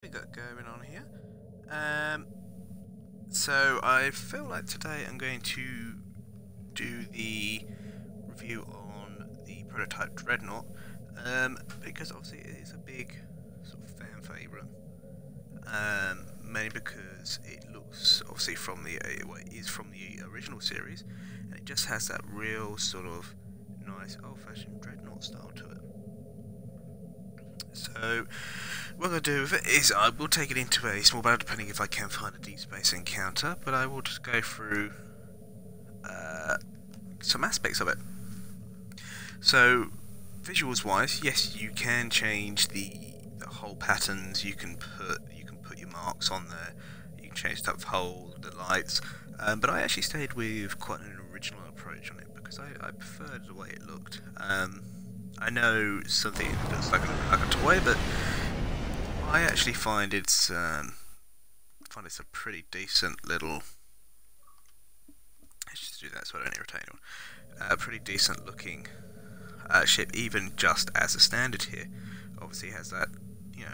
we got going on here? So I feel like today I'm going to do the review on the prototype Dreadnought, because obviously it is a big sort of fan favourite, mainly because it looks obviously from the well, it is from the original series, and it just has that real sort of nice old-fashioned Dreadnought style to it. So what I'm going to do with it is I will take it into a small battle, depending if I can find a deep space encounter, but I will just go through some aspects of it. So visuals wise, yes, you can change the whole patterns. You can put your marks on there. You can change the whole, the lights, but I actually stayed with quite an original approach on it because I preferred the way it looked. I know something looks like a toy, but I actually find it's a pretty decent little. Let's just do that so I don't irritate anyone. A pretty decent looking ship, even just as a standard here. Obviously, it has that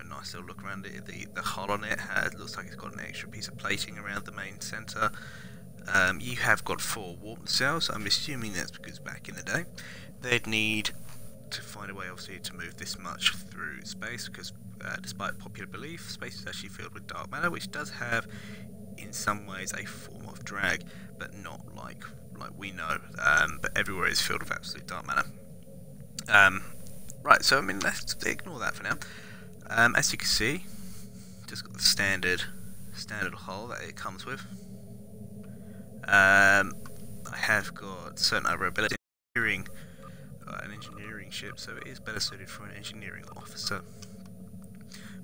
nice little look around it. The hull on it looks like it's got an extra piece of plating around the main centre. You have got 4 warp cells. I'm assuming that's because back in the day they'd need to find a way, obviously, to move this much through space, because despite popular belief, space is actually filled with dark matter, which does have, in some ways, a form of drag, but not like we know. But everywhere is filled with absolute dark matter. Right, so I mean, let's ignore that for now. As you can see, just got the standard hull that it comes with. I have got certain other abilities. An engineering ship, so it is better suited for an engineering officer.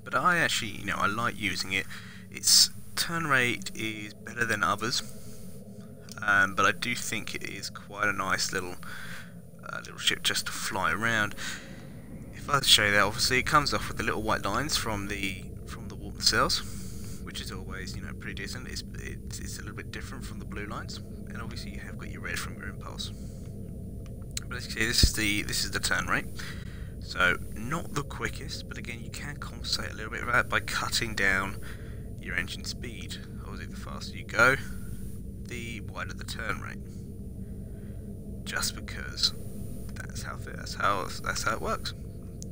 But I actually, I like using it. Its turn rate is better than others, but I do think it is quite a nice little ship just to fly around. If I show you that, obviously it comes off with the little white lines from the warp nacelles, which is always pretty decent. It's a little bit different from the blue lines, and obviously you have got your red from your impulse. But as you can see, this is the turn rate. So not the quickest, but again you can compensate a little bit of that by cutting down your engine speed. Obviously, the faster you go, the wider the turn rate. Just because that's how it works.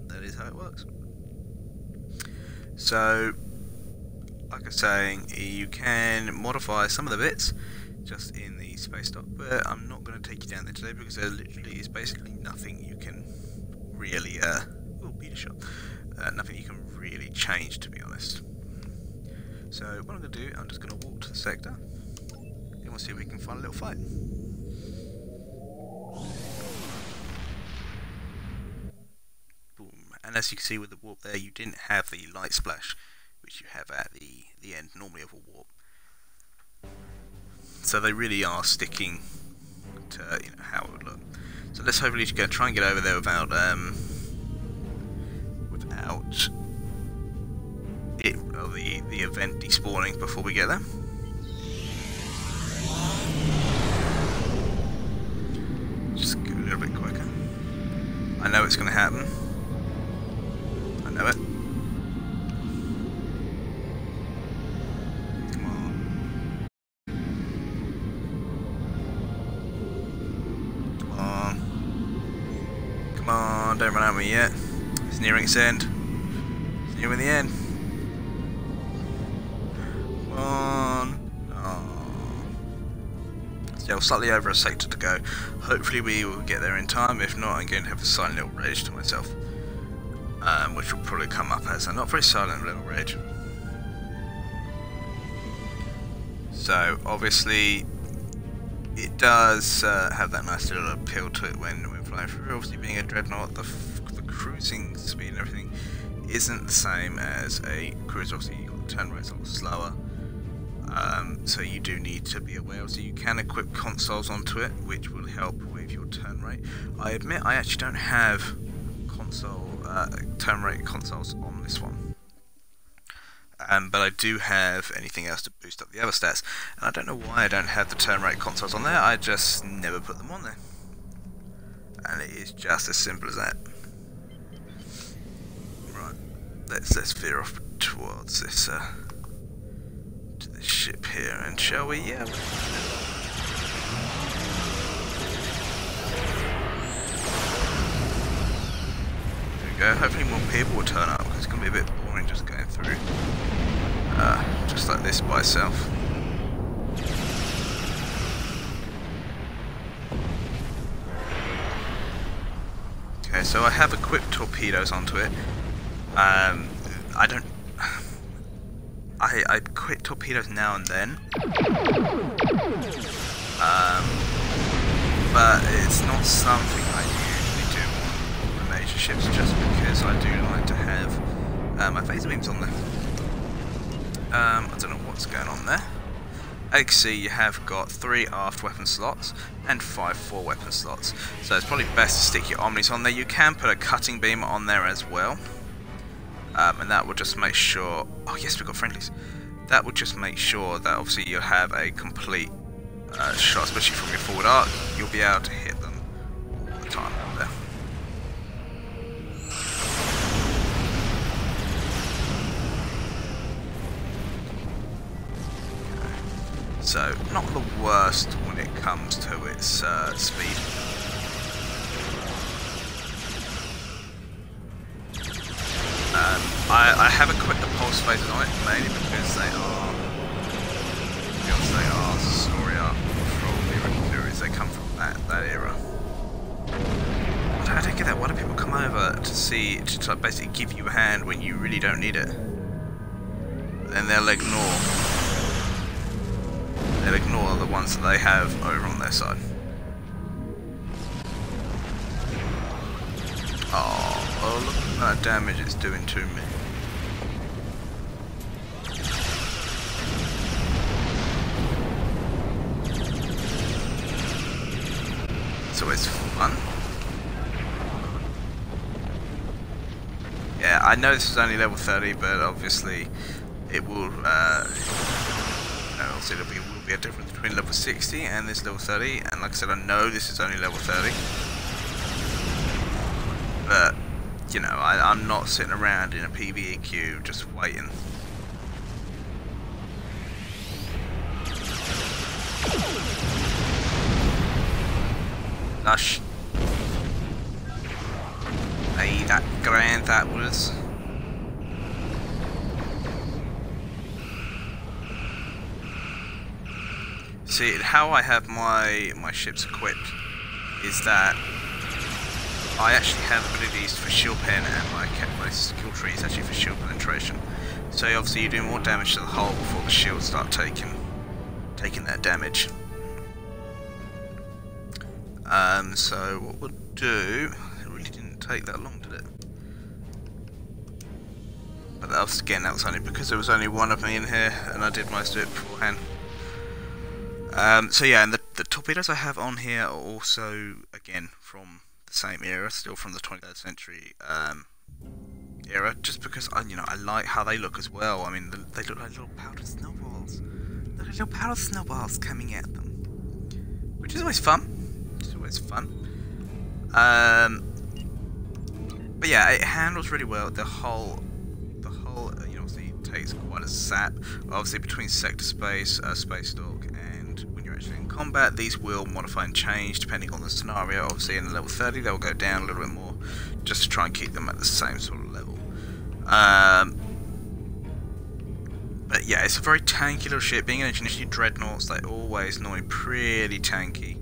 That is how it works. So, like I was saying, you can modify some of the bits just in the space dock, but I'm not going to take you down there today because there literally is basically nothing you can really nothing you can really change, to be honest. So what I'm going to do, I'm just going to walk to the sector and we'll see if we can find a little fight. Boom. And as you can see with the warp there, you didn't have the light splash which you have at the end normally of a warp. So they really are sticking to how it would look. So let's hopefully try and get over there without the event despawning before we get there. Just go a little bit quicker. I know it's going to happen. I know it. Come on, don't run out of me yet. It's nearing its end. It's nearing the end. Come on. Oh. Still slightly over a sector to go. Hopefully we will get there in time. If not, I'm going to have a silent little rage to myself. Which will probably come up as a not very silent little rage. So, obviously, it does have that nice little appeal to it when flying through. Obviously, being a dreadnought, the cruising speed and everything isn't the same as a cruiser. Obviously, your turn rate's a lot slower, so you do need to be aware. So you can equip consoles onto it, which will help with your turn rate. I admit I actually don't have turn rate consoles on this one. But I do have anything else to boost up the other stats, and I don't know why I don't have the turn rate consoles on there. I just never put them on there, and it is just as simple as that. Right, let's veer off towards this to this ship here, and shall we? Yeah. There we go. Hopefully more people will turn up, because it's going to be a bit boring just going through just like this by itself. Okay, so I have equipped torpedoes onto it. I quit torpedoes now and then, but it's not something I usually do on the major ships, just because I do like to have my phaser beams on there. I don't know what's going on there. As you can see, you have got 3 aft weapon slots and 5 fore weapon slots, so it's probably best to stick your omnis on there. You can put a cutting beam on there as well, and that will just make sure... Oh yes, we've got friendlies. That will just make sure that obviously you'll have a complete shot, especially from your forward arc. You'll be able to hit them all the time out there. So, not the worst when it comes to its speed. I have equipped the pulse phasers on it mainly because they are story arc from the original series. They come from that era. But I don't get that. Why do people come over to basically give you a hand when you really don't need it? Then they'll ignore the ones that they have over on their side. Oh, look at that damage it's doing to me. It's always fun. Yeah, I know this is only level 30, but obviously it will, obviously there will be a difference between level 60 and this level 30, and like I said, I know this is only level 30. But, you know, I'm not sitting around in a PvE queue just waiting. Lush. Hey, that grand that was. See, how I have my ships equipped is that I actually have abilities for shield pen, and my skill tree is actually for shield penetration. So obviously you do more damage to the hull before the shields start taking that damage. So what we'll do, it really didn't take that long, did it? But that was only because there was only one of me in here, and I did most of it beforehand. So yeah, and the torpedoes I have on here are also, again, from the same era, still from the 23rd century era, just because I like how they look as well. I mean, they look like little powdered snowballs. They're little powdered snowballs coming at them, which is always fun. It's always fun. But yeah, it handles really well. The hull, obviously takes quite a sap. Obviously, between sector space, space dock, and when you're actually in combat, these will modify and change depending on the scenario. Obviously, in level 30, they'll go down a little bit more, just to try and keep them at the same sort of level. But yeah, it's a very tanky little ship. Being an engineer, dreadnoughts, they always normally pretty tanky.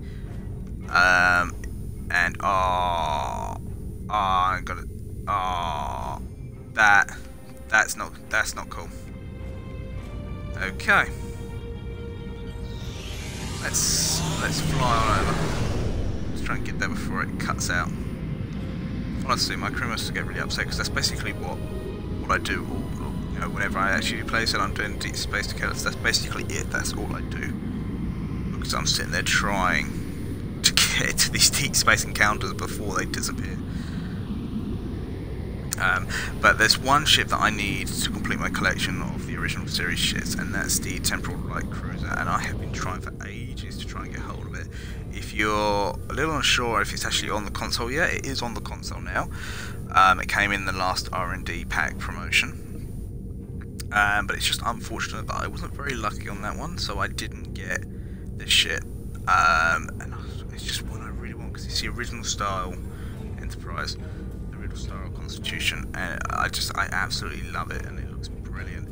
And I got it. That's not cool. Okay. Let's fly on over. Let's try and get there before it cuts out. Honestly, my crew must get really upset, because that's basically what I do. Whenever I actually play, so I'm doing deep space encounters. That's basically it. That's all I do, because I'm sitting there trying to get to these deep space encounters before they disappear. But there's one ship that I need to complete my collection of the original series ships, and that's the Temporal Light Cruiser, and I have been trying for ages to try and get hold of it. If you're a little unsure if it's actually on the console, yeah, it is on the console now. It came in the last R&D pack promotion. but it's just unfortunate that I wasn't very lucky on that one, so I didn't get this ship. And it's just one I really want, because it's the original style Enterprise, the original style Constitution, and I absolutely love it, and it looks brilliant.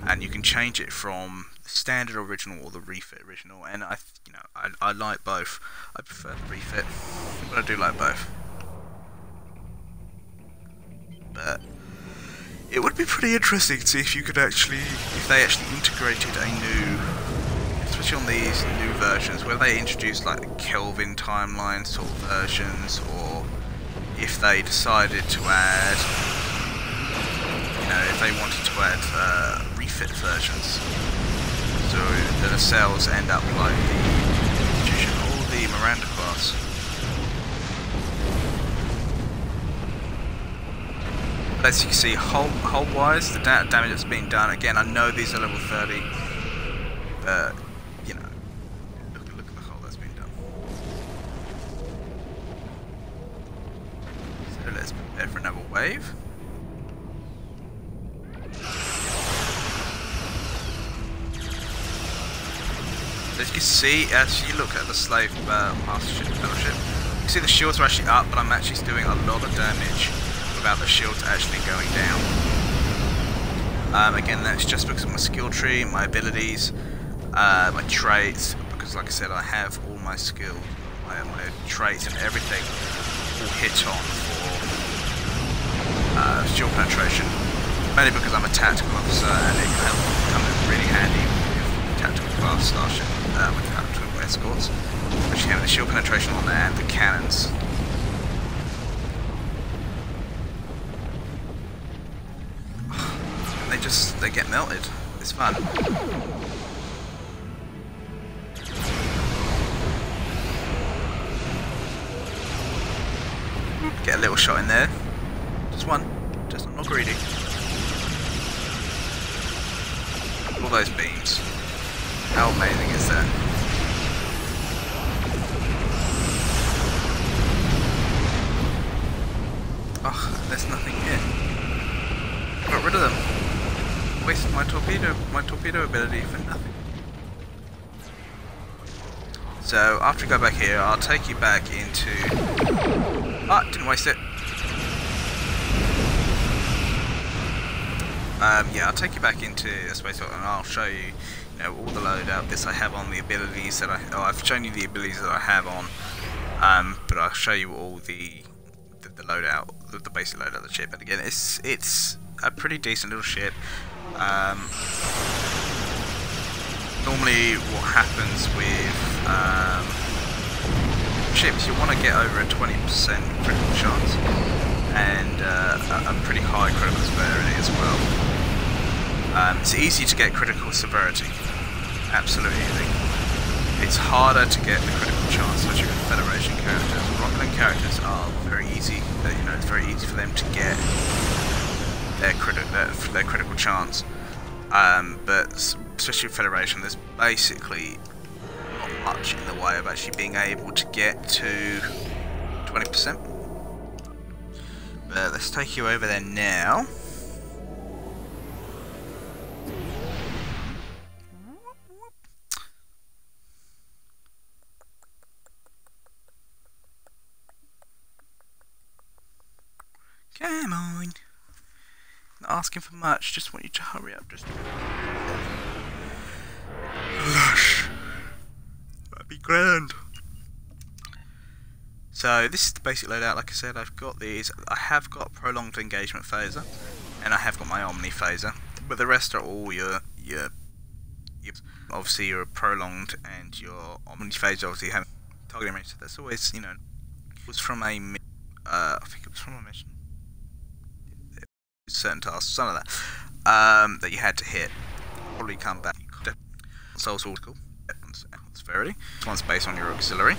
And you can change it from the standard original or the refit original, and I like both. I prefer the refit, but I do like both. But it would be pretty interesting to see if you could if they actually integrated a new, especially on these new versions, whether they introduced like Kelvin timeline sort of versions, or if they decided to add, if they wanted to add refit versions, so the nacelles end up like the Constitution or the Miranda class. But as you can see, hull-wise, the damage that's been done, again, I know these are level 30, but, look at the hull that's been done. So let's prepare for another wave. As you can see, as you look at the slave master ship fellowship, you can see the shields are actually up, but I'm actually doing a lot of damage without the shields actually going down. Again, that's just because of my skill tree, my abilities, my traits, because like I said, I have all my skill, my traits and everything all hit on for shield penetration, mainly because I'm a tactical officer and it can come in really handy with tactical class starship, with tactical escorts, which have the shield penetration on there and the cannons. They get melted. It's fun. Get a little shot in there. Just one. Just I'm not greedy. All those beams. How amazing is that? Oh, there's nothing here. Got rid of them. Wasted my torpedo ability for nothing. So after we go back here, I'll take you back into. Ah, didn't waste it. Yeah, I'll take you back into a space and I'll show you, all the loadout bits I have on, the abilities that I've shown you the abilities that I have on, but I'll show you all the loadout, the basic loadout of the ship. And again, it's a pretty decent little ship. Normally what happens with ships, you want to get over a 20% critical chance and a pretty high critical severity as well. It's easy to get critical severity, absolutely easy. It's harder to get the critical chance, especially with Federation characters. Romulan characters are very easy, it's very easy for them to get their critical chance, but especially with Federation, there's basically not much in the way of actually being able to get to 20%. But let's take you over there now. Come on. Not asking for much, just want you to hurry up just a bit. Lush. That'd be grand. So this is the basic loadout. Like I said, I've got these. I have got prolonged engagement phaser, and I have got my omni phaser. But the rest are all your obviously your prolonged and your omni phaser. Obviously have targeting range. So that's always it was from a I think it was from a mission. Certain tasks, some of that that you had to hit. Probably come back. So it's all cool. Severity. This one's based on your auxiliary.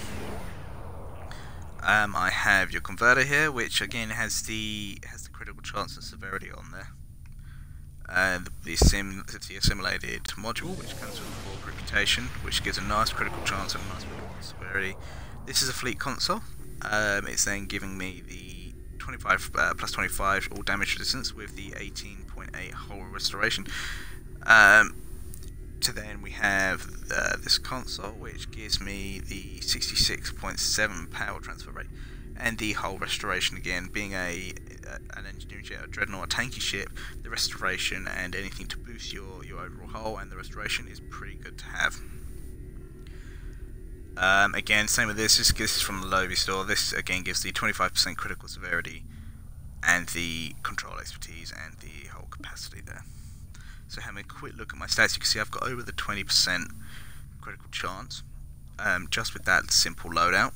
I have your converter here, which again has the critical chance and severity on there. The assimilated module, which comes with the Borg reputation, which gives a nice critical chance and a nice critical severity. This is a fleet console. It's then giving me the 25 plus 25 all damage resistance with the 18.8 hull restoration. So then we have this console, which gives me the 66.7 power transfer rate, and the hull restoration again, being an engineering jet, a dreadnought, a tanky ship. The restoration and anything to boost your overall hull and the restoration is pretty good to have. Again, same with this. This is from the Loadout store. This again gives the 25% critical severity and the control expertise and the hull capacity there. So having a quick look at my stats, you can see I've got over the 20% critical chance just with that simple loadout,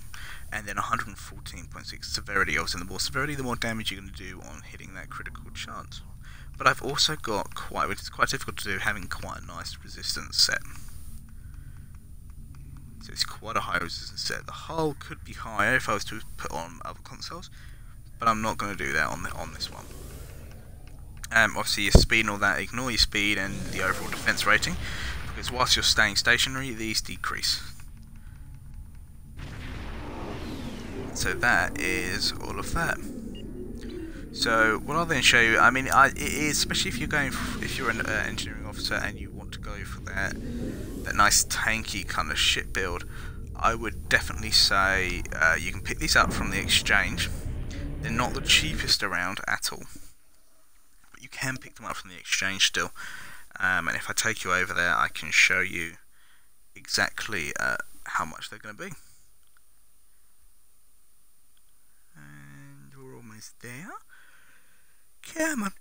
and then 114.6 severity. Obviously, the more severity, the more damage you're going to do on hitting that critical chance. But I've also got which is quite difficult to do, having quite a nice resistance set. So it's quite a high resistance set. The hull could be higher if I was to put on other consoles, but I'm not going to do that on this one. Obviously your speed and all that, ignore your speed and the overall defense rating, because whilst you're staying stationary, these decrease. So that is all of that. So what I'll then show you, I mean, it is, especially if you're an engineering officer and you want to go for that nice tanky kind of ship build, I would definitely say you can pick these up from the exchange. They're not the cheapest around at all, but you can pick them up from the exchange still. And if I take you over there, I can show you exactly how much they're going to be. And we're almost there. Come on.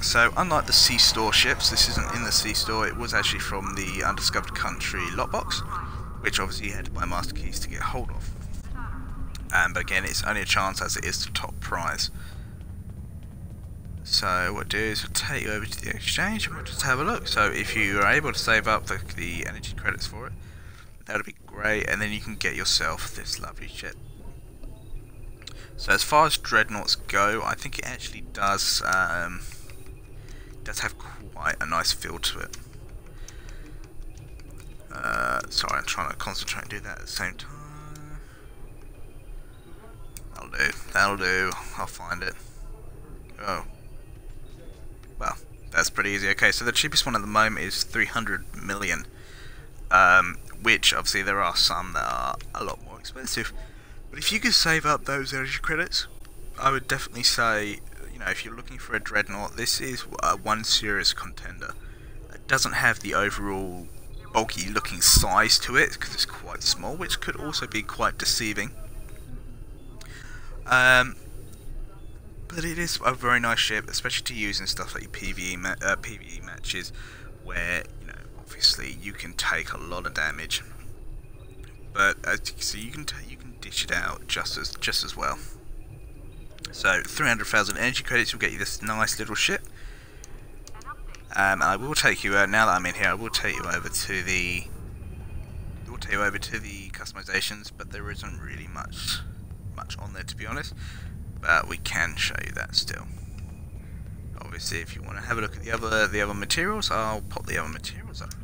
So, unlike the sea store ships, this isn't in the sea store. It was actually from the Undiscovered Country lot box, which obviously you had to buy master keys to get hold of. But again, it's only a chance as it is the top prize. So what I'll do is I'll take you over to the exchange and we'll just have a look. So if you are able to save up the energy credits for it, that would be great, and then you can get yourself this lovely ship. So as far as dreadnoughts go, I think it actually does have quite a nice feel to it. Sorry, I'm trying to concentrate and do that at the same time. That'll do, I'll find it. Oh. Well, that's pretty easy. Okay, so the cheapest one at the moment is 300 million. Which, obviously, there are some that are a lot more expensive. But if you could save up those energy credits, I would definitely say, you know, if you're looking for a dreadnought, this is one serious contender. It doesn't have the overall bulky looking size to it, because it's quite small, which could also be quite deceiving. But it is a very nice ship, especially to use in stuff like your PvE matches, where, you know, obviously you can take a lot of damage, but as you can see, you can dish it out just as well. So 300,000 energy credits will get you this nice little ship. I will take you now that I'm in here. I will take you over to the customizations, but there isn't really much on there, to be honest. But we can show you that still. Obviously, if you want to have a look at the other materials, I'll pop the other materials up.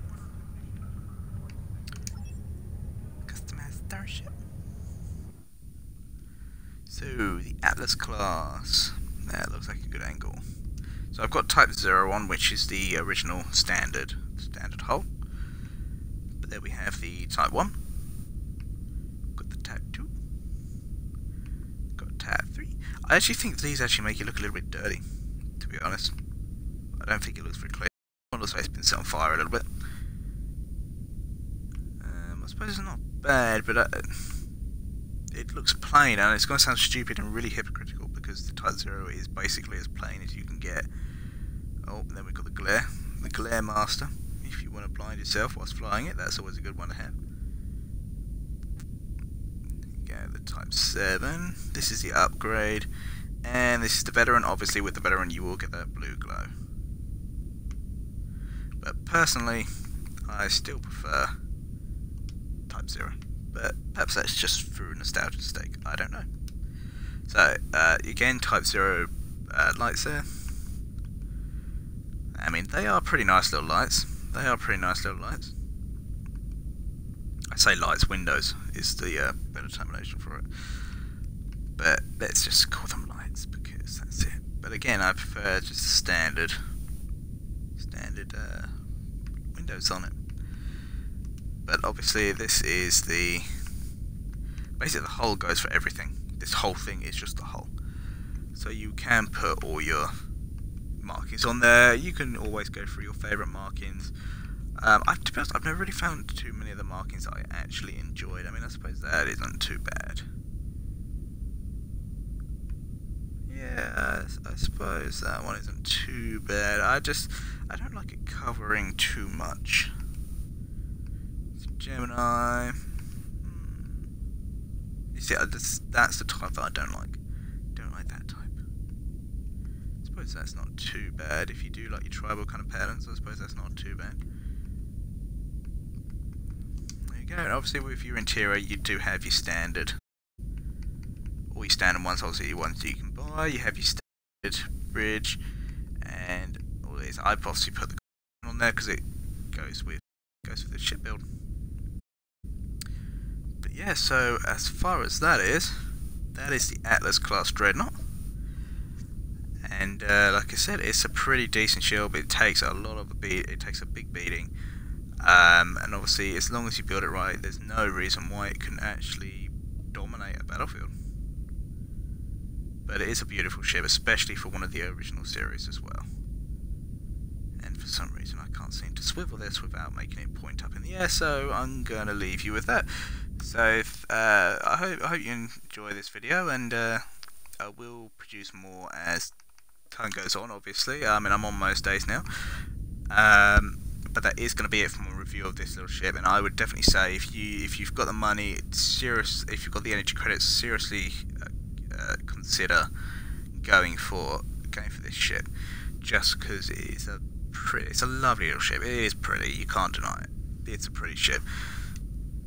Customize starship. So the Atlas class. That looks like a good angle. So I've got Type 0 on, which is the original standard hull. But there we have the Type 1. Got the Type 2. Got Type 3. I actually think these actually make it look a little bit dirty, to be honest. I don't think it looks very clean. It looks like it's been set on fire a little bit. I suppose it's not bad, but it looks plain, and it's going to sound stupid and really hypocritical because the Type 0 is basically as plain as you can get. Oh, and then we've got the glare master. If you want to blind yourself whilst flying it, that's always a good one to have. The Type 7, this is the upgrade, and this is the veteran. Obviously with the veteran you will get that blue glow, but personally I still prefer Type 0, but perhaps that's just through nostalgia sake, I don't know. So again, Type 0 lights there. I mean, they are pretty nice little lights. I say lights, windows is the better termination for it. But let's just call them lights because that's it. But again, I prefer just standard windows on it. But obviously this is basically the hull goes for everything. This whole thing is just the hull. So you can put all your markings on there. You can always go through your favourite markings. To be honest, I've never really found too many of the markings that I actually enjoyed. I mean, I suppose that isn't too bad. Yeah, I suppose that one isn't too bad. I don't like it covering too much. So Gemini. You see, that's the type that I don't like. Don't like that type. I suppose that's not too bad. If you do like your tribal kind of patterns, I suppose that's not too bad. There you go. And obviously with your interior, you do have your standard. All your standard ones, obviously your ones that you can buy. You have your standard bridge and all these. I've obviously put the on there because it goes with the ship build. But yeah, so as far as that is the Atlas class dreadnought. And like I said, it's a pretty decent ship. It takes a lot of it takes a big beating. And obviously, as long as you build it right, there's no reason why it can actually dominate a battlefield. But it is a beautiful ship, especially for one of the original series as well. And for some reason I can't seem to swivel this without making it point up in the air, so I'm going to leave you with that. So I hope you enjoy this video, and I will produce more as time goes on, obviously. I mean, I'm on most days now. But that is going to be it for my review of this little ship, and I would definitely say if you've got the money, if you've got the energy credits, seriously consider going for this ship, just because it's a lovely little ship. It is pretty, you can't deny it. It's a pretty ship.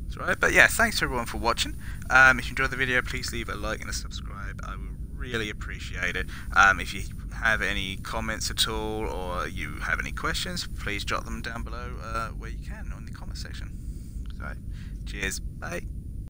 That's right. But yeah, thanks everyone for watching. If you enjoyed the video, please leave a like and a subscribe. I would really appreciate it. If you have any comments at all, or you have any questions, please jot them down below where you can on the comment section. So, cheers, bye.